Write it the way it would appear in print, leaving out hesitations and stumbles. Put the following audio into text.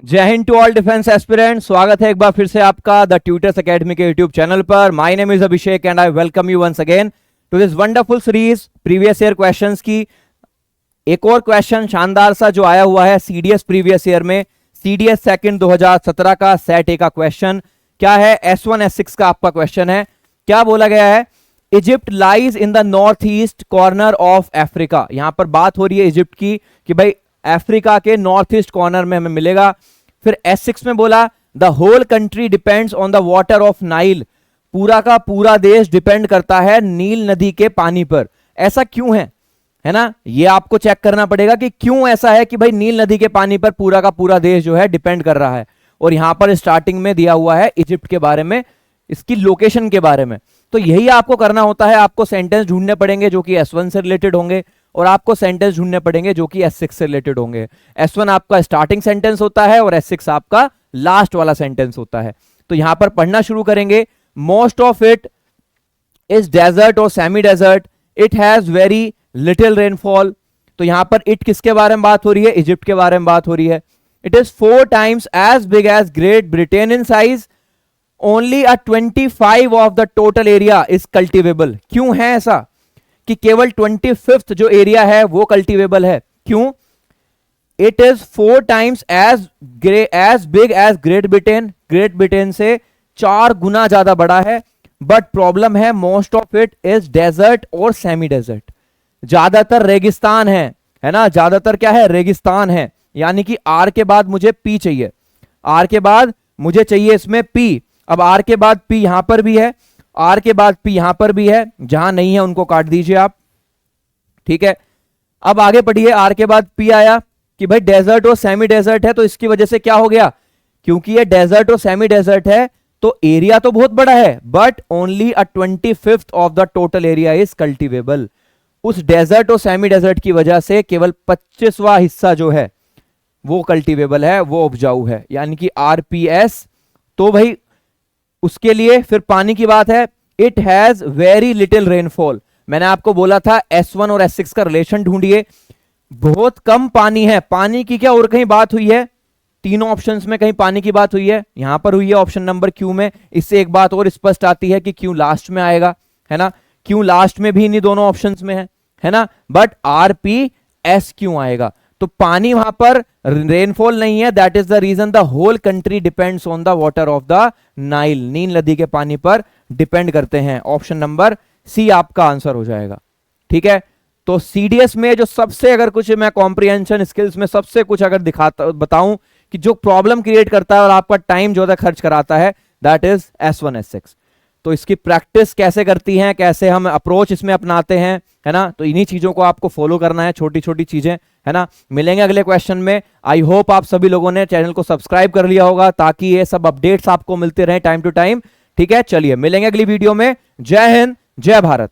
जय Hind to all defence aspirant. स्वागत है एक बार फिर से आपका द ट्यूटर्स एकेडमी के यूट्यूब चैनल पर। My name is Abhishek and I welcome you once again to this wonderful series previous year questions की। एक और क्वेश्चन शानदार सा जो आया हुआ है सीडीएस प्रीवियस ईयर में, सीडीएस सेकंड 2017 का सेट ए का क्वेश्चन क्या है, S1 S6 का आपका क्वेश्चन है। क्या बोला गया है, Egypt lies in the north east corner of Africa. यहां पर बात हो रही है इजिप्ट की कि भाई अफ्रीका के नॉर्थ ईस्ट कॉर्नर में हमें मिलेगा। फिर S6 में बोला the whole country depends on the water of Nile. पूरा का पूरा देश डिपेंड करता है नील नदी के पानी पर। ऐसा क्यों है ना, ये आपको चेक करना पड़ेगा कि क्यों ऐसा है कि भाई नील नदी के पानी पर पूरा का पूरा देश जो है डिपेंड कर रहा है। और यहां पर स्टार्टिंग में दिया हुआ है इजिप्ट के बारे में, इसकी लोकेशन के बारे में। तो यही आपको करना होता है, आपको सेंटेंस ढूंढने पड़ेंगे जो कि S1 से रिलेटेड होंगे और आपको सेंटेंस ढूंढने पड़ेंगे जो कि S6 से रिलेटेड होंगे। S1 आपका स्टार्टिंग सेंटेंस होता है और S6 आपका लास्ट वाला सेंटेंस होता है। तो यहां पर पढ़ना शुरू करेंगे। Most of it is desert और semi desert, it has very little rainfall. तो यहां पर इट किसके बारे में बात हो रही है, इजिप्ट के बारे में बात हो रही है। It is 4 times as big as Great Britain in size, only a 25 of the total area is cultivable. क्यों है ऐसा कि केवल 25th जो एरिया है वो कल्टिवेबल है? क्यों? It is 4 times as big as Great Britain, Great Britain से 4 गुना ज्यादा बड़ा है। बट प्रॉब्लम है most of it is desert और सेमी डेजर्ट। ज्यादातर रेगिस्तान है ना, ज्यादातर क्या है, रेगिस्तान है। यानी कि आर के बाद मुझे पी चाहिए, आर के बाद मुझे चाहिए इसमें पी। अब आर के बाद पी यहां पर भी है, आर के बाद पी यहां पर भी है, जहां नहीं है उनको काट दीजिए आप, ठीक है। अब आगे पढ़िए, आर के बाद पी आया कि भाई डेजर्ट और सेमी डेजर्ट है, तो इसकी वजह से क्या हो गया, क्योंकि ये डेजर्ट और सेमी डेजर्ट है तो एरिया तो बहुत बड़ा है, but only a 25th of the total area is cultivable. उस डेजर्ट और सेमी डेजर्ट की वजह से केवल 25वां हिस्सा जो है वो कल्टिवेबल है, वो उपजाऊ है, यानी कि RPS। तो भाई उसके लिए फिर पानी की बात है, it has very little rainfall. मैंने आपको बोला था S1 और S6 का रिलेशन ढूंढिए। बहुत कम पानी है, पानी की क्या और कहीं बात हुई है? तीनों ऑप्शंस में कहीं पानी की बात हुई है? यहां पर हुई है ऑप्शन नंबर क्यू में। इससे एक बात और स्पष्ट आती है कि क्यों लास्ट में आएगा, है ना। क्यों लास्ट में भी इन्हीं दोनों ऑप्शंस में है ना, बट RPS क्यों आएगा? तो पानी वहां पर रेनफॉल नहीं है, that is the reason the whole country depends on the water of the Nile. नील नदी के पानी पर डिपेंड करते हैं। ऑप्शन नंबर सी आपका आंसर हो जाएगा, ठीक है। तो सीडीएस में जो सबसे अगर कुछ मैं कॉम्प्रिहेंशन स्किल्स में सबसे कुछ अगर दिखाता बताऊं कि जो प्रॉब्लम क्रिएट करता है और आपका टाइम ज्यादा खर्च कराता है, दैट इज S1 S6। तो इसकी प्रैक्टिस कैसे करती हैं, कैसे हम अप्रोच इसमें अपनाते हैं, है ना, तो इन्हीं चीजों को आपको फॉलो करना है, छोटी छोटी चीजें, है ना। मिलेंगे अगले क्वेश्चन में। आई होप आप सभी लोगों ने चैनल को सब्सक्राइब कर लिया होगा ताकि ये सब अपडेट्स आपको मिलते रहे टाइम टू टाइम, ठीक है। चलिए मिलेंगे अगली वीडियो में। जय हिंद, जय भारत।